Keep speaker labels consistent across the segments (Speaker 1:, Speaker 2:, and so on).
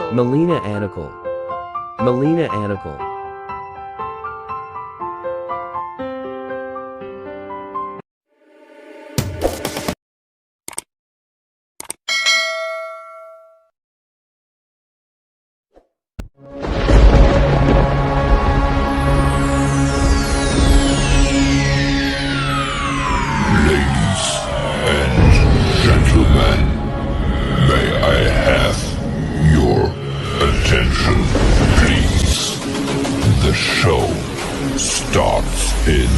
Speaker 1: Melina Anical. Melina Anical.
Speaker 2: Gentlemen, may I have your attention, please? The show starts in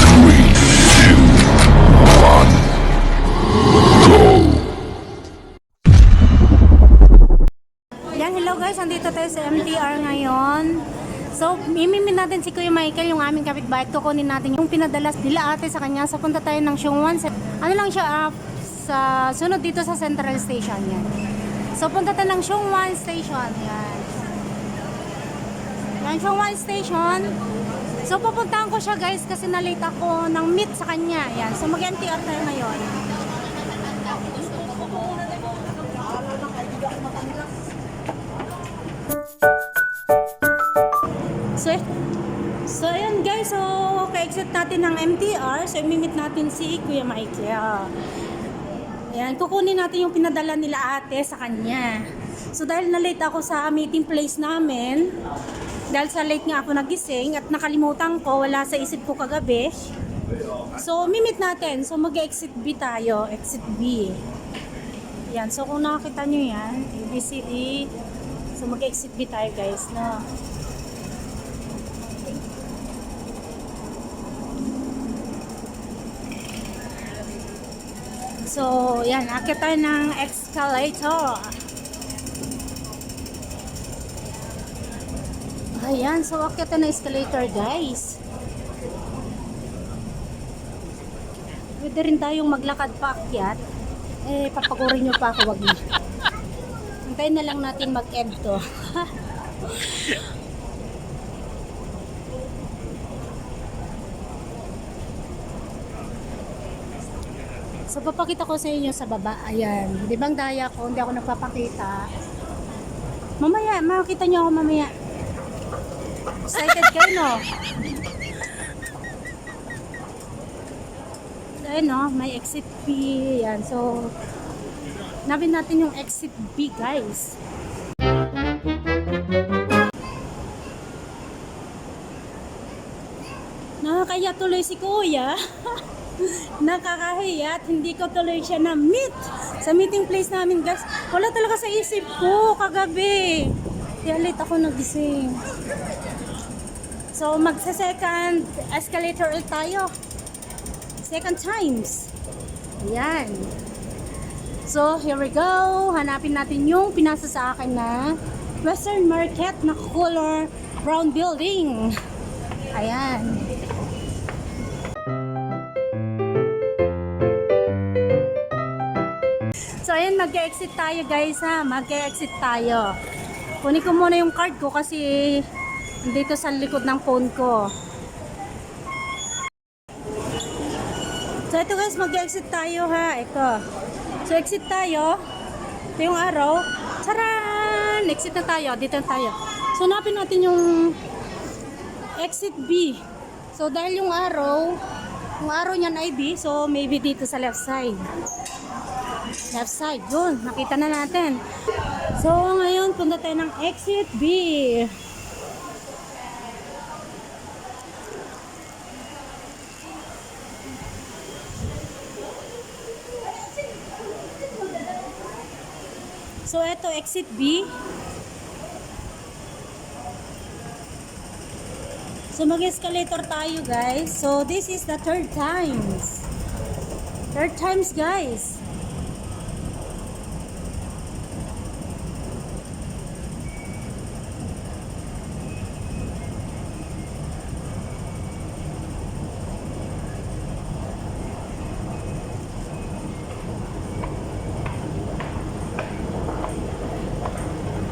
Speaker 2: three, two, one, go!
Speaker 3: Yan, hello guys, andito tayo sa MTR ngayon. So, mimimin natin si Kuya Michael, yung aming kapitbahay, at kukunin natin yung pinadala nila ate sa kanya. So, punta tayo ng Xiongwan. Ano lang siya, sa sunod dito sa Central Station yan. So, punta tayo ng Xiongwan Station. Yan. Yan, Xiongwan Station. So, pupuntahan ko siya guys kasi na-late ako ng meet sa kanya. Yan. So, mag-MTR tayo ngayon. So ayan guys, so ka-exit natin ng MTR. So imimit natin si Kuya Michael. Ayan, kukunin natin yung pinadala nila ate sa kanya. So dahil na-late ako sa meeting place namin, dahil sa late nga ako nagising at nakalimutan ko, wala sa isip ko kagabi. So mimit natin, so mag-exit B tayo, exit B. Ayan, so kung nakakita nyo yan, ABCD. So mag-exit B tayo guys, no? So, yan, akit tayo ng escalator. Ayan, so akit tayo ng escalator, guys. Pwede rin tayong maglakad pa akyat. Eh, papagurin nyo pa ako, wag na. Hintayin na lang natin mag-end to. So, papakita ko sa inyo sa baba. Ayan. Di bang daya ko? Hindi ako nagpapakita. Mamaya, makikita nyo ako mamaya. Excited kayo, no? Ayan, no? May exit B. Ayan. So, nabin natin yung exit B, guys. Nakakaya tuloy si Kuya. Nakakahiya at hindi ko tuloy siya na-meet sa meeting place namin guys. Wala talaga sa isip ko kagabi. Kaya late ako nagising. So magsa-second escalator ulit tayo. Second times. Ayan. So here we go. Hanapin natin yung pinasa sa akin na Western Market na color brown building. Ayan. So ayan, mag-exit tayo guys ha, mag-exit tayo. Kunin ko muna yung card ko kasi dito sa likod ng phone ko. So ito guys, mag-exit tayo ha, ito. So exit tayo, ito yung arrow. Charan! Exit na tayo, dito na tayo. So hanapin natin yung exit B. So dahil yung arrow niyan ay B, so maybe dito sa left side. Left side, yun, nakita na natin. So ngayon punta tayo ng exit B. So eto exit B. So mag-escalator tayo guys. So this is the third times. Third times guys.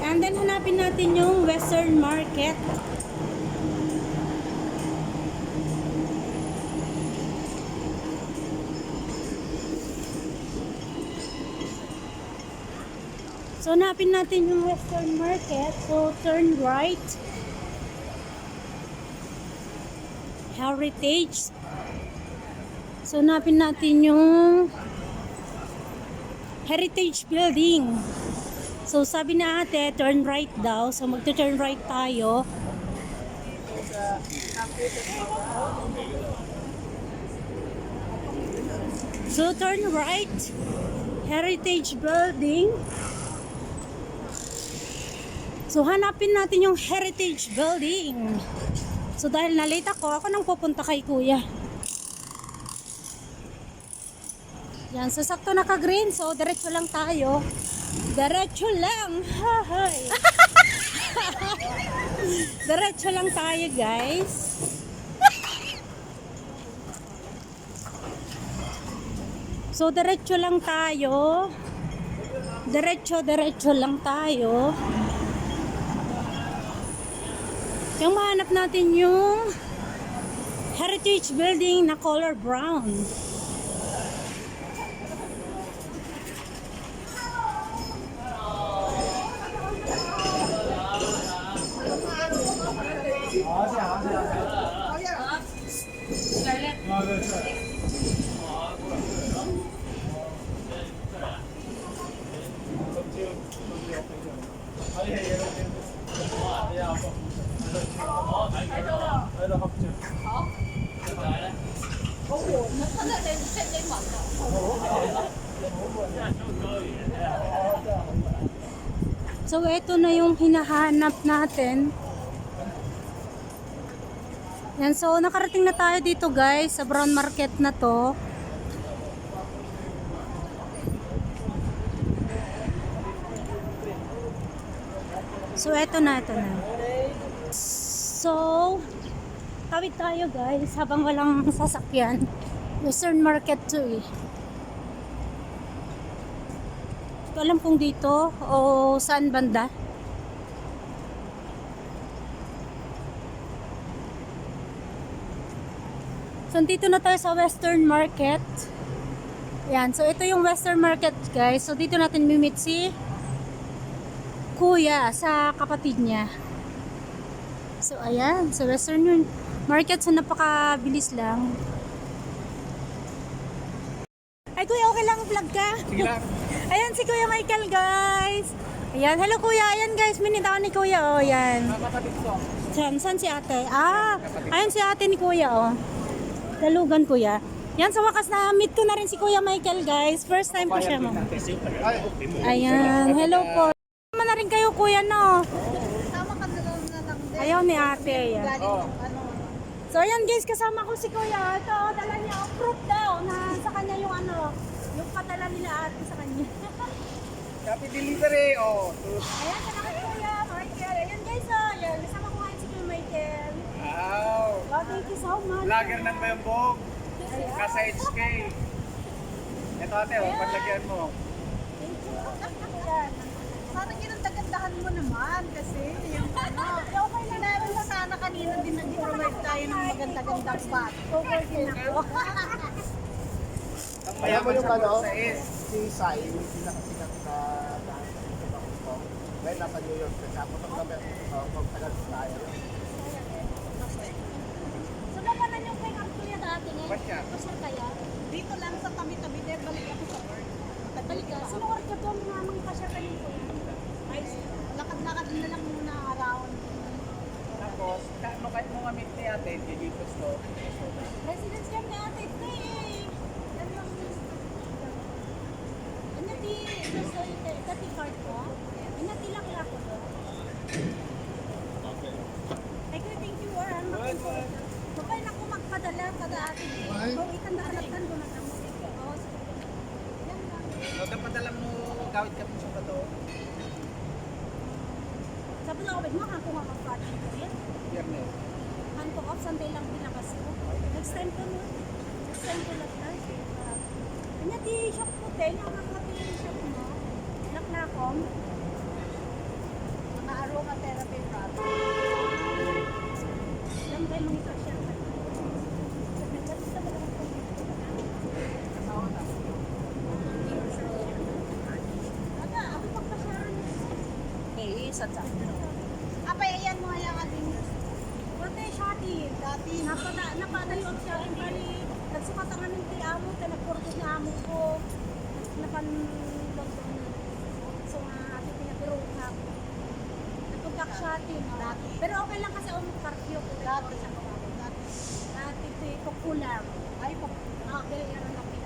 Speaker 3: And then hanapin natin yung Western Market. So, hanapin natin yung Western Market. So, turn right. Heritage. So, hanapin natin yung Heritage Building. So, sabi na ate, turn right daw. So, magto-turn right tayo. So, turn right. Heritage Building. So, hanapin natin yung Heritage Building. So, dahil na-late ako nang pupunta kay kuya. Yan, so sakto naka-green. So, diretso lang tayo. Diretso lang. Hahay. Diretso lang tayo, guys. So, diretso lang tayo. Diretso lang tayo. Yung mahanap natin yung Heritage Building na color brown. So, ito na yung hinahanap natin. Yan, so nakarating na tayo dito guys, sa brown market na to. So, ito na. So, tawid tayo guys, habang walang sasakyan. Western Market to eh. Hindi ko alam kung dito o saan banda. So, dito na tayo sa Western Market. Yan, so ito yung Western Market guys. So, dito natin mimit si kuya sa kapatid niya. So, ayan, sa Western Market. So, napakabilis lang. Ay, kuya, okay lang vlog ka?
Speaker 4: Sige lang.
Speaker 3: Ayan si Kuya Michael, guys. Ayan, hello kuya. Ayan guys, minita ko ni kuya. Oh, ayan.
Speaker 4: Kapatid ko.
Speaker 3: Saan si ate? Ah, ayan si ate ni kuya, oh. Dalugan kuya. Yan, sa wakas na meet ko na rin si Kuya Michael, guys. First time ko siya mo. Ayan, hello po. Sama na rin kayo kuya, no?
Speaker 5: Sama ka na lang din.
Speaker 3: Ayaw ni ate, ayan.
Speaker 5: Galing ng ano.
Speaker 3: So ayan guys, kasama ko si kuya. Ito, dala niya ang proof daw na sa kanya yung ano, yung padala nila ate sa kanya.
Speaker 4: Happy delivery. Oh.
Speaker 3: Ayan, salamat kuya, Michael. Ayan guys, oh. Ayan, kasama ko ngayon si Kuya Michael.
Speaker 4: Wow.
Speaker 3: Wow, thank you so much.
Speaker 4: Lager ng Bayambog. Kasa HK. Ito ate, oh, panlagyan mo.
Speaker 3: Thank you. Ayan.
Speaker 5: Parang ginandagandahan mo naman kasi yung ano. Sinabi mo sana kanina din nag-provide tayo ng maganda-gandang bat.
Speaker 3: Over din ako.
Speaker 4: Ang
Speaker 6: Alam mo
Speaker 4: mayaman
Speaker 6: yung
Speaker 4: sa
Speaker 6: ano,
Speaker 4: bulsa is.
Speaker 6: si Sai, yung pinakasikat na dance sa Bangkok. Ngayon nasa New York siya. Tapos ang kami, magtagal tayo.
Speaker 3: So, labanan yung kay Kuya dati ngayon.
Speaker 4: Ba't siya?
Speaker 3: Pasar kaya?
Speaker 5: Dito lang sa tabi-tabi din, balik ako sa work.
Speaker 3: Balik ka. Sino ka rin ka doon nga mga pasar kayo po?
Speaker 5: Ay, lakad-lakad na lang muna around.
Speaker 4: Tapos, kahit mo nga meet ni ate, dilitos to.
Speaker 3: Residence camp ni ate ito eh. Yan lang. Ano di, dati card ko? Ano di lang ako doon? Ay, kuya, thank you. Kapag na ako magpadala kada ate. Kung itanda-alatan ko na kamo. Oo, sige. Yan lang.
Speaker 4: No, dapat alam mo, gawit ka po sa to.
Speaker 3: Sabi na ako, mo, hangko nga mag-party ko yan.
Speaker 4: Biyernes.
Speaker 3: Hangko off, Sunday lang pinakas ko. Next time ko mo. Next time ko lang tayo. Ano di shop ko, te? Yung mga shop mo. Laklakom.
Speaker 5: Mga aromatherapy products.
Speaker 3: Alam kayo mga ito siya. Aga, ako pagpasyaran niya
Speaker 5: Sa Apay, ayan mo yung ating
Speaker 3: Pwede siya din.
Speaker 5: dati.
Speaker 3: Napadayo ang siya rin bali. Nagsukat ang aming ti amo, nagpurtos na amo ko. Napanlog doon. So nga, ati pinagiro nga. Nagpagkak siya din.
Speaker 5: Dati.
Speaker 3: Pero okay lang kasi ang karpyo ko.
Speaker 5: Dati.
Speaker 3: Dati ti popular.
Speaker 5: Ay, pa.
Speaker 3: Okay, yan ang laki.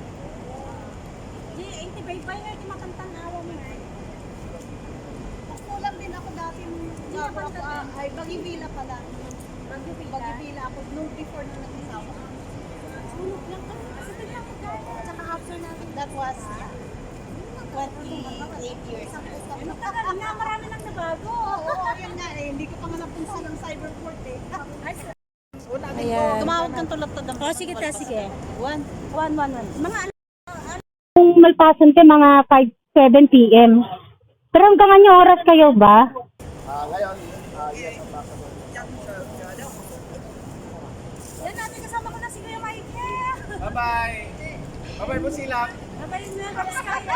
Speaker 3: Di, inti baybay nga, di makantan awa mo na.
Speaker 5: Kulang din ako dati.
Speaker 3: Di na kantan.
Speaker 5: Ay, Bagibila pala.
Speaker 3: Bagibila.
Speaker 5: Bagibila ako nung before nung nag-isawa.
Speaker 3: Sunog lang kami. Kasi tignan ko dahil. Tsaka after natin.
Speaker 5: That was 28 years.
Speaker 3: Ano tagal na, marami nang nabago.
Speaker 5: Oo, yun nga eh. Hindi ko pa nga napunsa ng cyberport eh.
Speaker 3: Ayan.
Speaker 5: Tumawag kang tulad to.
Speaker 3: Oh, sige ta, sige.
Speaker 5: 1.
Speaker 3: 111. Mga
Speaker 7: Kung malpasan ka mga 5-7 p.m. Pero hanggang anong oras kayo ba?
Speaker 6: Ngayon, yes, ang possible.
Speaker 3: yan natin kasama ko na si Kuya Michael.
Speaker 4: Bye-bye. Bye-bye po sila.
Speaker 3: Babay na, Kapiskaya.